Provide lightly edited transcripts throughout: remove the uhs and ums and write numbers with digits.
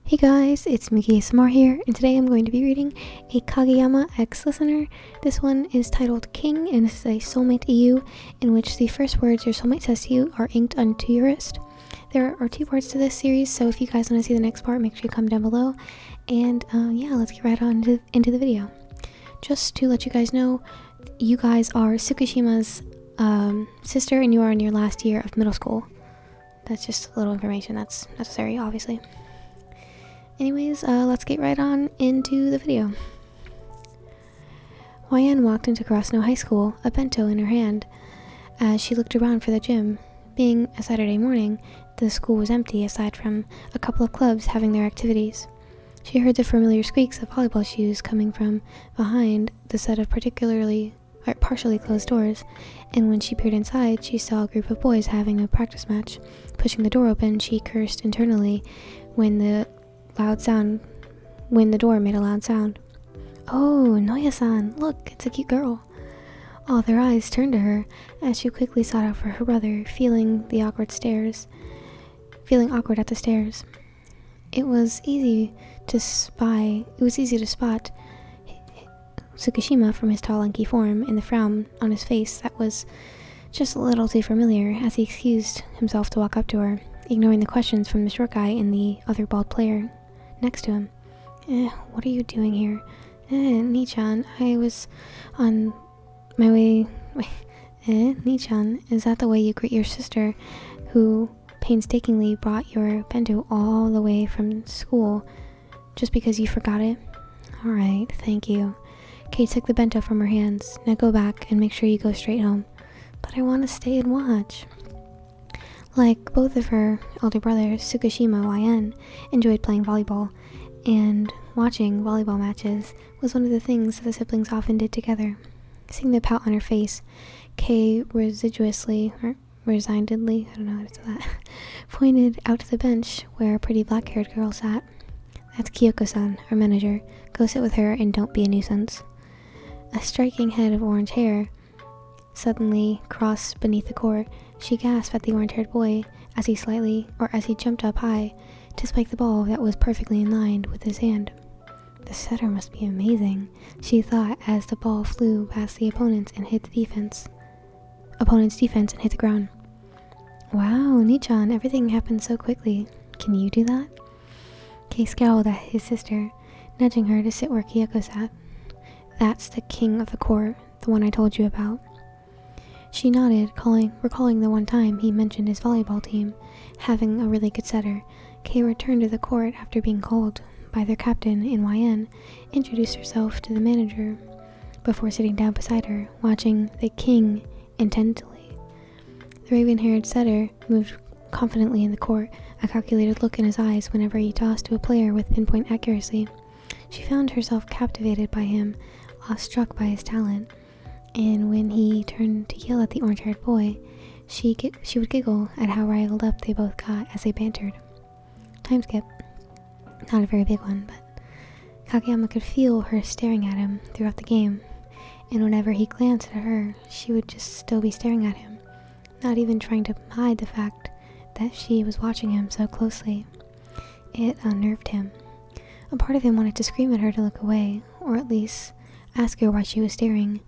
Hey guys, it's Miki ASMR here, and today I'm going to be reading a Kageyama X Listener. This one is titled King, and this is a soulmate EU, in which the first words your soulmate says to you are inked onto your wrist. There are 2 parts to this series, so if you guys want to see the next part, make sure you comment down below. And yeah, let's get right on into the video. Just to let you guys know, you guys are Tsukishima's sister, and you are in your last year of middle school. That's just a little information that's necessary, obviously. Anyways, let's get right on into the video. YN walked into Krasno High School, a bento in her hand, as she looked around for the gym. Being a Saturday morning, the school was empty aside from a couple of clubs having their activities. She heard the familiar squeaks of volleyball shoes coming from behind the set of partially closed doors, and when she peered inside, she saw a group of boys having a practice match. Pushing the door open, she cursed internally when the door made a loud sound. Oh, Noya-san, look, it's a cute girl. All their eyes turned to her as she quickly sought out for her brother, feeling awkward at the stairs. It was easy to spot Tsukishima from his tall, lanky form and the frown on his face that was just a little too familiar as he excused himself to walk up to her, ignoring the questions from the short guy and the other bald player next to him. What are you doing here? Nichan, I was on my way. Nichan, is that the way you greet your sister, who painstakingly brought your bento all the way from school just because you forgot it? Alright, thank you. Kate took the bento from her hands. Now go back and make sure you go straight home. But I want to stay and watch. Like both of her older brothers, Tsukishima YN enjoyed playing volleyball, and watching volleyball matches was one of the things that the siblings often did together. Seeing the pout on her face, Kei resignedly, pointed out to the bench where a pretty black-haired girl sat. That's Kyoko-san, our manager. Go sit with her and don't be a nuisance. A striking head of orange hair suddenly crossed beneath the court. She gasped at the orange-haired boy as he jumped up high to spike the ball that was perfectly in line with his hand. The setter must be amazing, she thought as the ball flew past the opponent's defense and hit the ground. Wow, Nichan, everything happened so quickly. Can you do that? Kei scowled at his sister, nudging her to sit where Kyoko sat. That's the king of the court, the one I told you about. She nodded, recalling the one time he mentioned his volleyball team having a really good setter. Kei returned to the court after being called by their captain in YN, introduced herself to the manager before sitting down beside her, watching the king intently. The raven-haired setter moved confidently in the court, a calculated look in his eyes whenever he tossed to a player with pinpoint accuracy. She found herself captivated by him, awestruck by his talent. And when he turned to yell at the orange-haired boy, she would giggle at how riled up they both got as they bantered. Time skip. Not a very big one, but Kageyama could feel her staring at him throughout the game, and whenever he glanced at her, she would just still be staring at him, not even trying to hide the fact that she was watching him so closely. It unnerved him. A part of him wanted to scream at her to look away, or at least ask her why she was staring.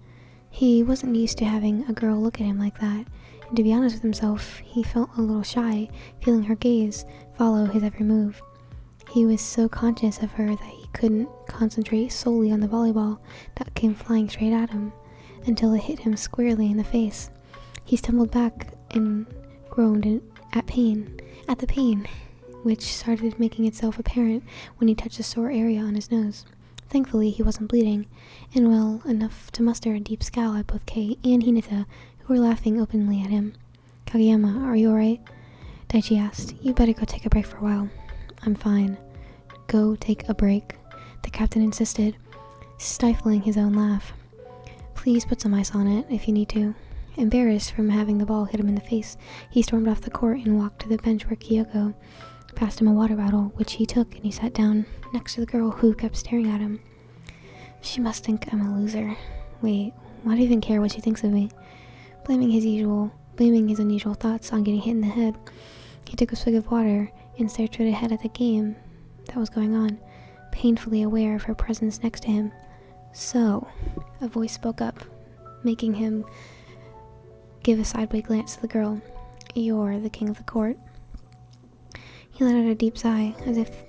He wasn't used to having a girl look at him like that, and to be honest with himself, he felt a little shy, feeling her gaze follow his every move. He was so conscious of her that he couldn't concentrate solely on the volleyball that came flying straight at him, until it hit him squarely in the face. He stumbled back and groaned at the pain, which started making itself apparent when he touched a sore area on his nose. Thankfully, he wasn't bleeding, and well enough to muster a deep scowl at both Kei and Hinata, who were laughing openly at him. Kageyama, are you alright? Daichi asked. You better go take a break for a while. I'm fine. Go take a break, the captain insisted, stifling his own laugh. Please put some ice on it if you need to. Embarrassed from having the ball hit him in the face, he stormed off the court and walked to the bench where Kyoko passed him a water bottle, which he took, and he sat down next to the girl who kept staring at him. She must think I'm a loser. Wait, why do I even care what she thinks of me? Blaming his unusual thoughts on getting hit in the head, he took a swig of water and stared straight ahead at the game that was going on, painfully aware of her presence next to him. So, a voice spoke up, making him give a sideway glance to the girl. You're the king of the court. He let out a deep sigh, as if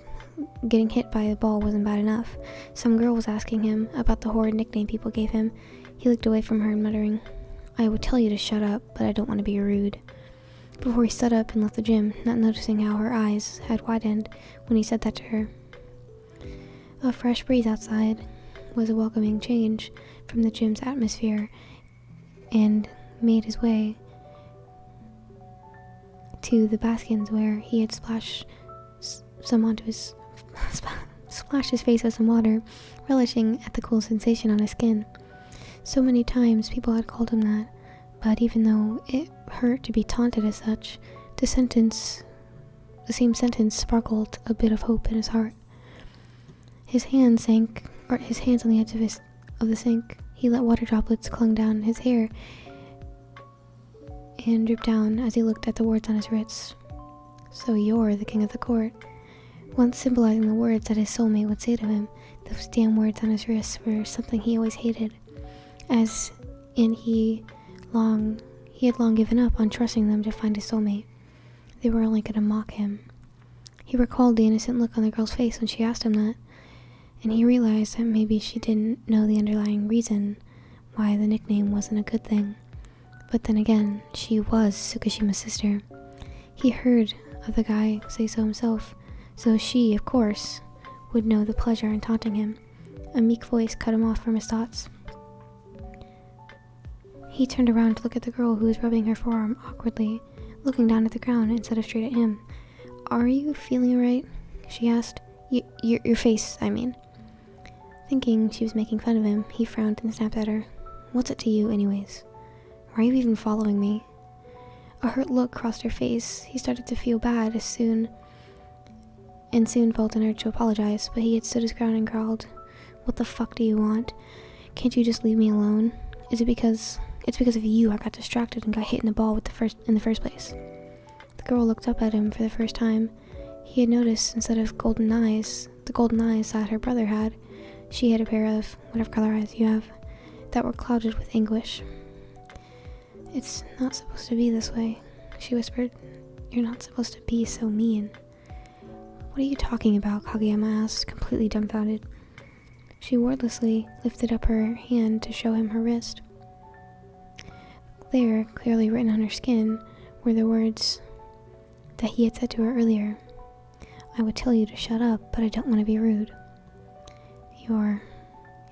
getting hit by a ball wasn't bad enough. Some girl was asking him about the horrid nickname people gave him. He looked away from her, muttering, I would tell you to shut up, but I don't want to be rude. Before he stood up and left the gym, not noticing how her eyes had widened when he said that to her. A fresh breeze outside was a welcoming change from the gym's atmosphere, and made his way to the baskins where he had splashed his face with some water, relishing at the cool sensation on his skin. So many times people had called him that, but even though it hurt to be taunted as such, the same sentence sparkled a bit of hope in his heart. His hands on the edge of the sink. He let water droplets clung down his hair and dripped down as he looked at the words on his wrists. So you're the king of the court. Once symbolizing the words that his soulmate would say to him, those damn words on his wrists were something he always hated, he had long given up on trusting them to find his soulmate. They were only going to mock him. He recalled the innocent look on the girl's face when she asked him that, and he realized that maybe she didn't know the underlying reason why the nickname wasn't a good thing. But then again, she was Tsukishima's sister. He heard of the guy say so himself, so she, of course, would know the pleasure in taunting him. A meek voice cut him off from his thoughts. He turned around to look at the girl who was rubbing her forearm awkwardly, looking down at the ground instead of straight at him. Are you feeling alright? She asked. Your face, I mean. Thinking she was making fun of him, he frowned and snapped at her. What's it to you, anyways? Why are you even following me? A hurt look crossed her face. He started to feel bad soon felt an urge to apologize, but he had stood his ground and growled, What the fuck do you want? Can't you just leave me alone? It's because of you I got distracted and got hit in the ball in the first place. The girl looked up at him for the first time. He had noticed instead of the golden eyes that her brother had, she had a pair of whatever color eyes you have that were clouded with anguish. It's not supposed to be this way, she whispered. You're not supposed to be so mean. What are you talking about? Kageyama asked, completely dumbfounded. She wordlessly lifted up her hand to show him her wrist. There, clearly written on her skin, were the words that he had said to her earlier. I would tell you to shut up, but I don't want to be rude.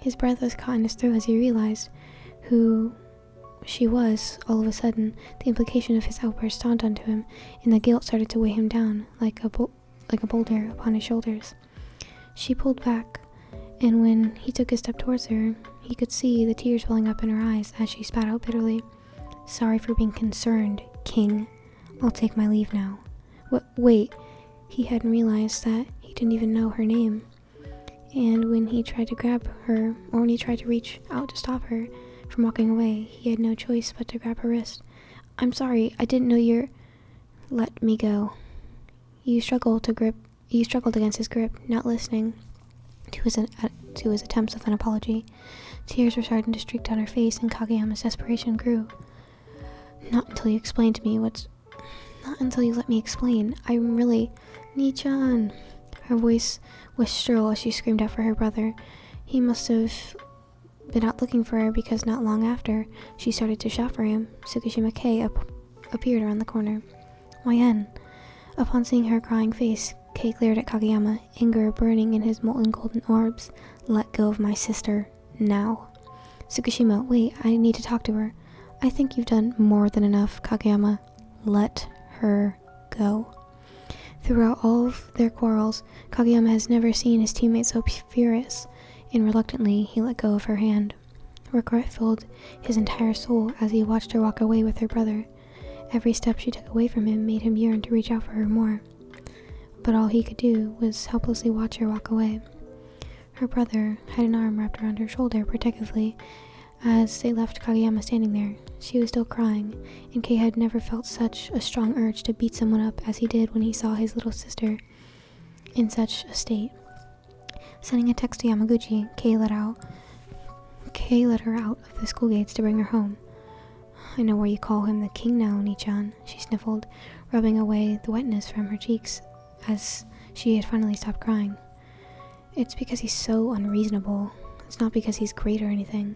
His breath was caught in his throat as he realized who she was. All of a sudden, the implication of his outburst dawned onto him, and the guilt started to weigh him down like a boulder upon his shoulders. She pulled back, and when he took a step towards her, he could see the tears welling up in her eyes as she spat out bitterly. Sorry for being concerned, King. I'll take my leave now. Wait, he hadn't realized that he didn't even know her name. And when he tried to grab her, or when he tried to reach out to stop her from walking away, he had no choice but to grab her wrist. I'm sorry, I didn't know you're... Let me go. You struggled against his grip, not listening to his attempts of an apology. Tears were starting to streak down her face, and Kageyama's desperation grew. Not until you let me explain. I'm really... Nii-chan! Her voice was shrill as she screamed out for her brother. He must have been out looking for her, because not long after, she started to shout for him. Tsukishima Kei appeared around the corner. Why-en? Upon seeing her crying face, Kei glared at Kageyama, anger burning in his molten golden orbs. Let go of my sister, now. Tsukishima, wait, I need to talk to her. I think you've done more than enough, Kageyama. Let her go. Throughout all of their quarrels, Kageyama has never seen his teammate so furious, and reluctantly he let go of her hand. Regret filled his entire soul as he watched her walk away with her brother. Every step she took away from him made him yearn to reach out for her more. But all he could do was helplessly watch her walk away. Her brother had an arm wrapped around her shoulder protectively as they left Kageyama standing there. She was still crying, and Kei had never felt such a strong urge to beat someone up as he did when he saw his little sister in such a state. Sending a text to Yamaguchi, Kei let her out of the school gates to bring her home. I know why you call him the king now, Nichan, she sniffled, rubbing away the wetness from her cheeks as she had finally stopped crying. It's because he's so unreasonable. It's not because he's great or anything.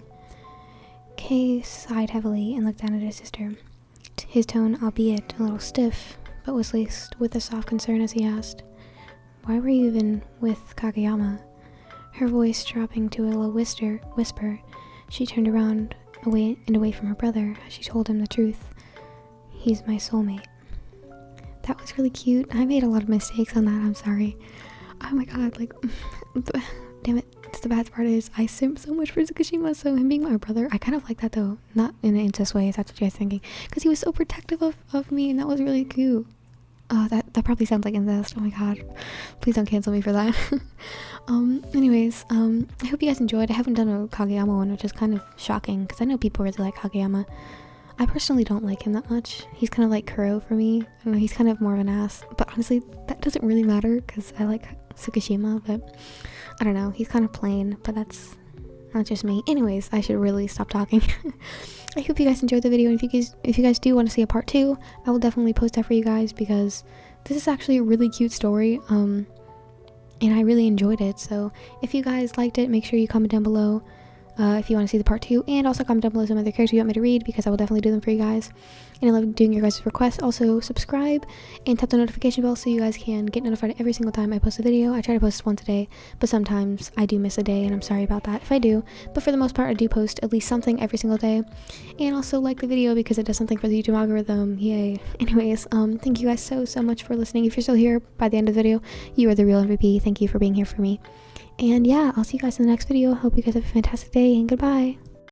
Kei sighed heavily and looked down at his sister. His tone, albeit a little stiff, but was laced with a soft concern as he asked, "Why were you even with Kageyama?" Her voice dropping to a low whisper, she turned around away from her brother as she told him the truth. He's my soulmate. That was really cute. I made a lot of mistakes on that, I'm sorry. Oh my god, like, damn it. The bad part is I simp so much for Tsukishima, so him being my brother, I kind of like that though. Not in an incest way, if that's what you're thinking. Because he was so protective of me, and that was really cute. That probably sounds like incest. Oh my god. Please don't cancel me for that. Anyways, I hope you guys enjoyed. I haven't done a Kageyama one, which is kind of shocking, because I know people really like Kageyama. I personally don't like him that much. He's kind of like Kuro for me. I don't know, he's kind of more of an ass. But honestly, that doesn't really matter, because I like Tsukishima, but I don't know, he's kind of plain, but that's not just me. Anyways, I should really stop talking. I hope you guys enjoyed the video, and if you guys do want to see a part 2, I will definitely post that for you guys, because this is actually a really cute story, and I really enjoyed it. So if you guys liked it, make sure you comment down below if you want to see the part 2, and also comment down below some other characters you want me to read, because I will definitely do them for you guys. And I love doing your guys' requests. Also subscribe and tap the notification bell so you guys can get notified every single time I post a video. I try to post once a day, but sometimes I do miss a day, and I'm sorry about that if I do, but for the most part I do post at least something every single day. And also like the video because it does something for the YouTube algorithm. Yay. Anyways, thank you guys so much for listening. If you're still here by the end of the video, you are the real MVP. Thank you for being here for me. And yeah, I'll see you guys in the next video. Hope you guys have a fantastic day, and goodbye.